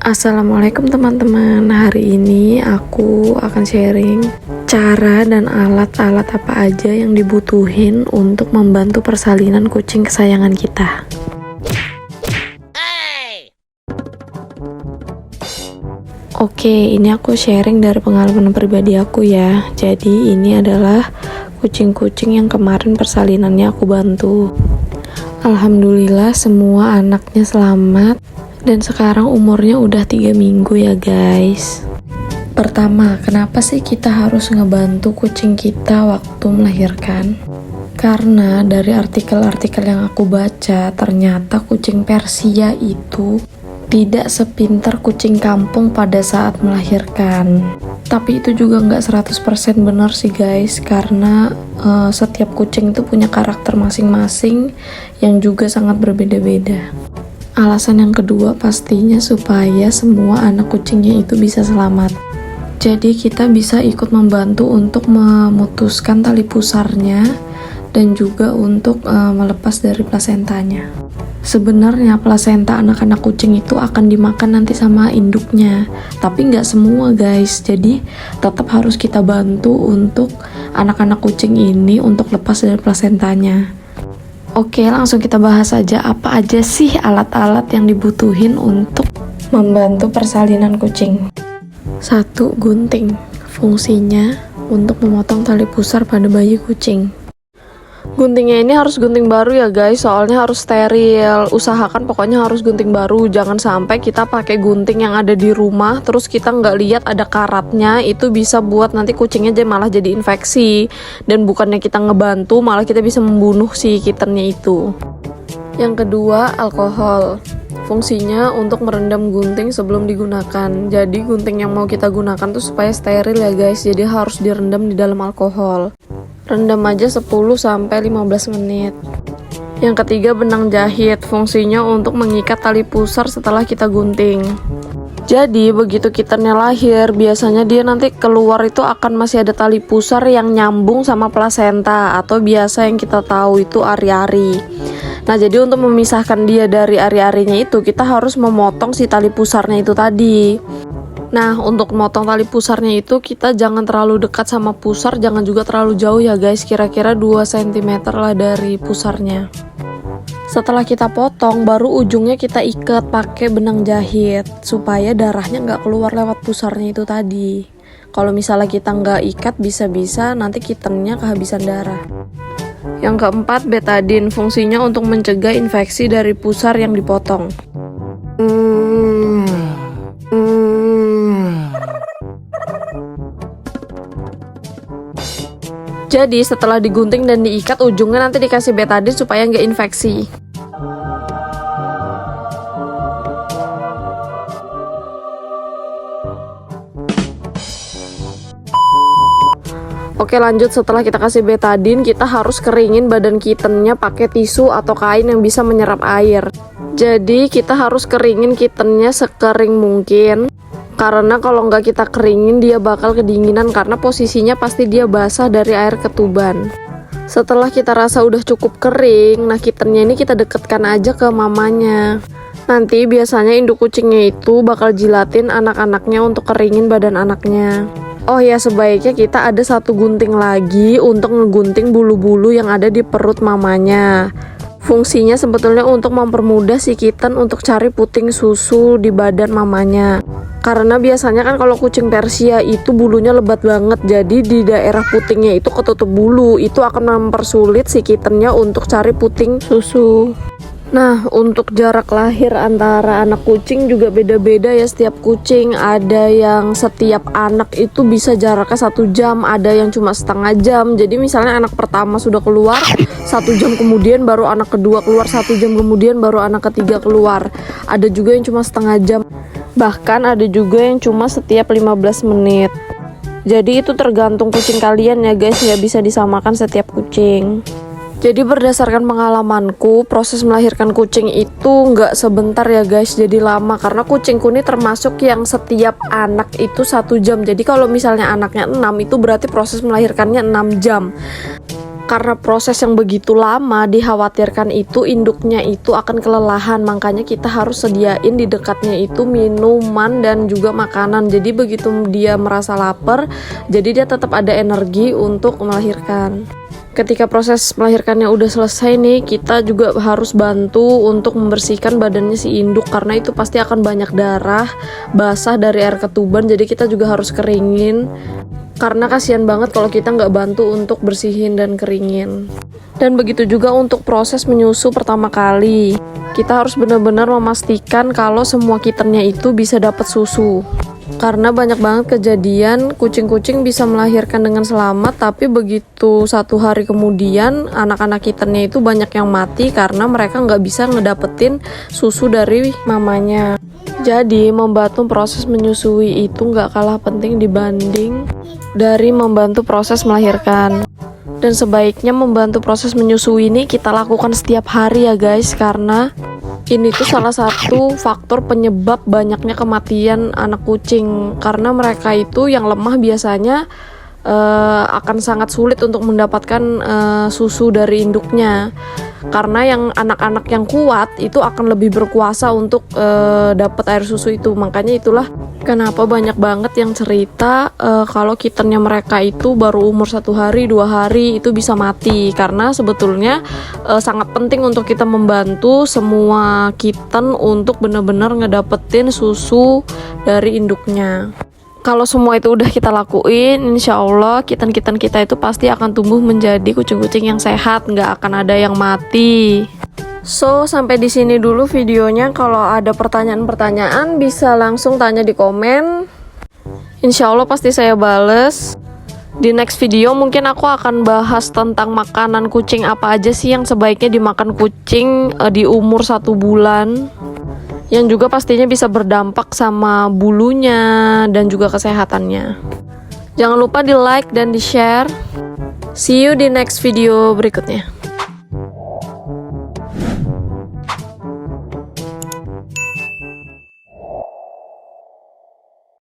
Assalamualaikum teman-teman. Hari ini aku akan sharing cara dan alat-alat apa aja yang dibutuhin untuk membantu persalinan kucing kesayangan kita. Oke, ini aku sharing dari pengalaman pribadi aku ya. Jadi ini adalah kucing-kucing yang kemarin persalinannya aku bantu. Alhamdulillah semua anaknya selamat. Dan sekarang umurnya udah 3 minggu ya guys. Pertama, kenapa sih kita harus ngebantu kucing kita waktu melahirkan? Karena dari artikel-artikel yang aku baca, ternyata kucing Persia itu tidak sepintar kucing kampung pada saat melahirkan. Tapi itu juga nggak 100% benar sih guys, karena setiap kucing itu punya karakter masing-masing yang juga sangat berbeda-beda. Alasan yang kedua pastinya supaya semua anak kucingnya itu bisa selamat. Jadi kita bisa ikut membantu untuk memutuskan tali pusarnya dan juga untuk melepas dari plasentanya. Sebenarnya plasenta anak-anak kucing itu akan dimakan nanti sama induknya, tapi nggak semua guys. Jadi tetap harus kita bantu untuk anak-anak kucing ini untuk lepas dari plasentanya. Oke, langsung kita bahas aja apa aja sih alat-alat yang dibutuhin untuk membantu persalinan kucing. 1. Gunting. Fungsinya untuk memotong tali pusar pada bayi kucing. Guntingnya ini harus gunting baru ya guys, soalnya harus steril. Usahakan pokoknya harus gunting baru. Jangan sampai kita pakai gunting yang ada di rumah terus kita nggak lihat ada karatnya. Itu bisa buat nanti kucingnya malah jadi infeksi. Dan bukannya kita ngebantu, malah kita bisa membunuh si kittennya itu. Yang kedua, alkohol. Fungsinya untuk merendam gunting sebelum digunakan. Jadi gunting yang mau kita gunakan tuh supaya steril ya guys. Jadi harus direndam di dalam alkohol. Rendam aja 10-15 menit. Yang ketiga, benang jahit. Fungsinya untuk mengikat tali pusar setelah kita gunting. Jadi begitu kittennya lahir, biasanya dia nanti keluar itu akan masih ada tali pusar yang nyambung sama plasenta, atau biasa yang kita tahu itu ari-ari. Nah, jadi untuk memisahkan dia dari ari-arinya itu, kita harus memotong si tali pusarnya itu tadi. Nah, untuk motong tali pusarnya itu kita jangan terlalu dekat sama pusar, jangan juga terlalu jauh ya guys, kira-kira 2 cm lah dari pusarnya. Setelah kita potong, baru ujungnya kita ikat pakai benang jahit supaya darahnya nggak keluar lewat pusarnya itu tadi. Kalau misalnya kita nggak ikat, bisa-bisa nanti kittennya kehabisan darah. Yang keempat, betadine. Fungsinya untuk mencegah infeksi dari pusar yang dipotong. Jadi setelah digunting dan diikat, ujungnya nanti dikasih betadine supaya nggak infeksi. Oke, lanjut. Setelah kita kasih betadine, kita harus keringin badan kittennya pakai tisu atau kain yang bisa menyerap air. Jadi kita harus keringin kittennya sekering mungkin. Karena kalau nggak kita keringin, dia bakal kedinginan karena posisinya pasti dia basah dari air ketuban. Setelah kita rasa udah cukup kering, nah kittennya ini kita deketkan aja ke mamanya. Nanti biasanya induk kucingnya itu bakal jilatin anak-anaknya untuk keringin badan anaknya. Oh ya, sebaiknya kita ada 1 gunting lagi untuk ngegunting bulu-bulu yang ada di perut mamanya. Fungsinya sebetulnya untuk mempermudah si kitten untuk cari puting susu di badan mamanya. Karena biasanya kan kalau kucing Persia itu bulunya lebat banget, jadi di daerah putingnya itu ketutup bulu. Itu akan mempersulit si kittennya untuk cari puting susu. Nah, untuk jarak lahir antara anak kucing juga beda-beda ya setiap kucing. Ada yang setiap anak itu bisa jaraknya 1 jam, ada yang cuma setengah jam. Jadi misalnya anak pertama sudah keluar, 1 jam kemudian baru anak kedua keluar, 1 jam kemudian baru anak ketiga keluar. Ada juga yang cuma setengah jam, bahkan ada juga yang cuma setiap 15 menit. Jadi itu tergantung kucing kalian ya guys, nggak bisa disamakan setiap kucing. Jadi berdasarkan pengalamanku, proses melahirkan kucing itu nggak sebentar ya guys, jadi lama. Karena kucingku ini termasuk yang setiap anak itu 1 jam. Jadi kalau misalnya anaknya 6, itu berarti proses melahirkannya 6 jam. Karena proses yang begitu lama, dikhawatirkan itu induknya itu akan kelelahan. Makanya kita harus sediain di dekatnya itu minuman dan juga makanan. Jadi begitu dia merasa lapar, jadi dia tetap ada energi untuk melahirkan. Ketika proses melahirkannya udah selesai nih, kita juga harus bantu untuk membersihkan badannya si induk, karena itu pasti akan banyak darah basah dari air ketuban. Jadi kita juga harus keringin, karena kasihan banget kalau kita nggak bantu untuk bersihin dan keringin. Dan begitu juga untuk proses menyusu pertama kali, kita harus benar-benar memastikan kalau semua kitennya itu bisa dapat susu. Karena banyak banget kejadian kucing-kucing bisa melahirkan dengan selamat, tapi begitu 1 hari kemudian anak-anak kitennya itu banyak yang mati karena mereka nggak bisa ngedapetin susu dari mamanya. Jadi membantu proses menyusui itu nggak kalah penting dibanding dari membantu proses melahirkan. Dan sebaiknya membantu proses menyusui ini kita lakukan setiap hari ya guys, karena ini tuh salah satu faktor penyebab banyaknya kematian anak kucing. Karena mereka itu yang lemah biasanya akan sangat sulit untuk mendapatkan susu dari induknya. Karena yang anak-anak yang kuat itu akan lebih berkuasa untuk dapat air susu itu. Makanya itulah kenapa banyak banget yang cerita kalau kitennya mereka itu baru umur 1 hari, 2 hari itu bisa mati. Karena sebetulnya sangat penting untuk kita membantu semua kitten untuk benar-benar ngedapetin susu dari induknya. Kalau semua itu udah kita lakuin, insya Allah kitten-kitten kita itu pasti akan tumbuh menjadi kucing-kucing yang sehat, nggak akan ada yang mati. So, sampai di sini dulu videonya. Kalau ada pertanyaan-pertanyaan bisa langsung tanya di komen. Insya Allah pasti saya bales. Di next video mungkin aku akan bahas tentang makanan kucing apa aja sih yang sebaiknya dimakan kucing di umur 1 bulan. Yang juga pastinya bisa berdampak sama bulunya dan juga kesehatannya. Jangan lupa di like dan di share. See you di next video berikutnya.